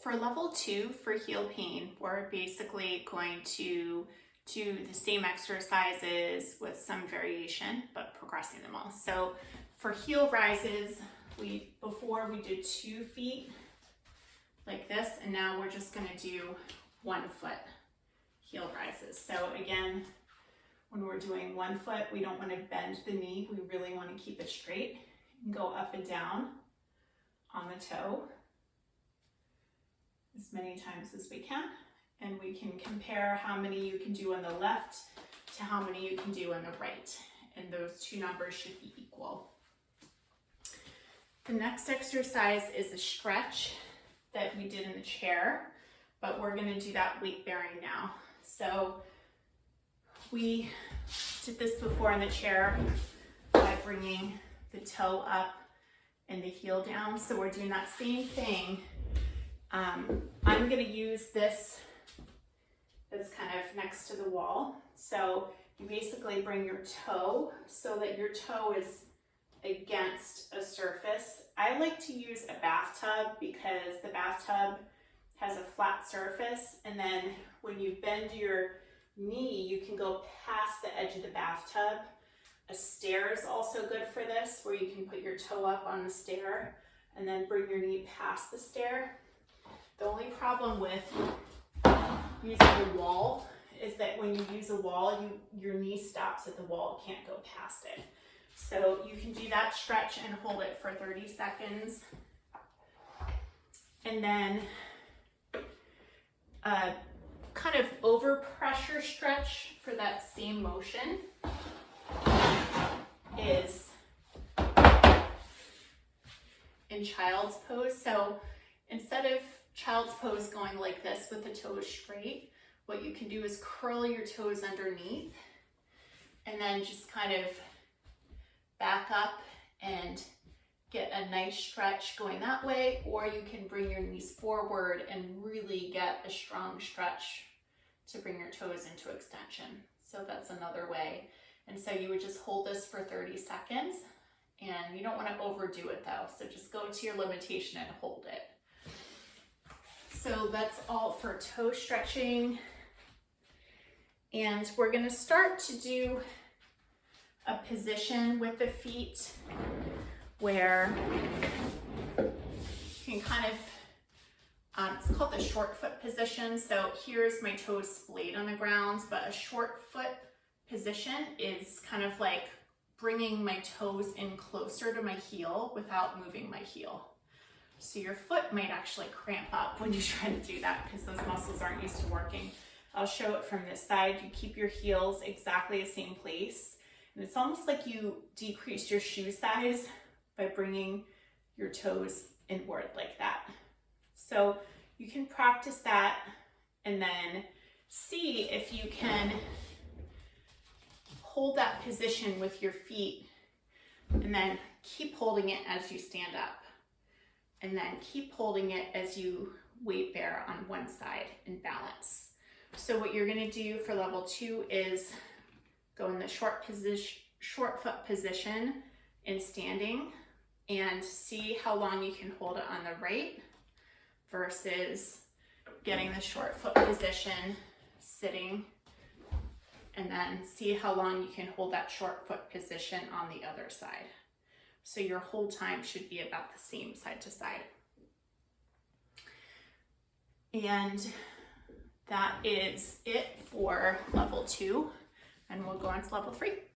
for level 2 for heel pain, we're basically going to do the same exercises with some variation, but progressing them all. So for heel rises, before we did 2 feet like this, and now we're just gonna do 1 foot heel rises. So again, when we're doing 1 foot, we don't wanna bend the knee. We really wanna keep it straight and go up and down on the toe as many times as we can. And we can compare how many you can do on the left to how many you can do on the right. And those 2 numbers should be equal. The next exercise is a stretch that we did in the chair, but we're gonna do that weight bearing now. So we did this before in the chair by bringing the toe up and the heel down. So we're doing that same thing. I'm gonna use this that's kind of next to the wall. So you basically bring your toe so that your toe is against a surface. I like to use a bathtub because the bathtub has a flat surface, and then when you bend your knee, you can go past the edge of the bathtub. A stair is also good for this, where you can put your toe up on the stair and then bring your knee past the stair. The only problem with using a wall is that when you use a wall, your knee stops at the wall, can't go past it. So you can do that stretch and hold it for 30 seconds. And then a kind of overpressure stretch for that same motion is in child's pose. So instead of child's pose going like this with the toes straight, what you can do is curl your toes underneath and then just kind of back up and get a nice stretch going that way, or you can bring your knees forward and really get a strong stretch to bring your toes into extension. So that's another way. And so you would just hold this for 30 seconds, and you don't want to overdo it though. So just go to your limitation and hold it. So that's all for toe stretching. And we're going to start to do a position with the feet where you can kind of, it's called the short foot position. So here's my toes splayed on the ground, but a short foot position is kind of like bringing my toes in closer to my heel without moving my heel. So your foot might actually cramp up when you try to do that because those muscles aren't used to working. I'll show it from this side. You keep your heels exactly the same place. And it's almost like you decrease your shoe size by bringing your toes inward like that. So you can practice that and then see if you can hold that position with your feet and then keep holding it as you stand up. And then keep holding it as you weight bear on one side and balance. So what you're gonna do for level 2 is go in the short foot position in standing and see how long you can hold it on the right versus getting the short foot position sitting, and then see how long you can hold that short foot position on the other side. So your hold time should be about the same side to side. And that is it for level 2, and we'll go on to level 3.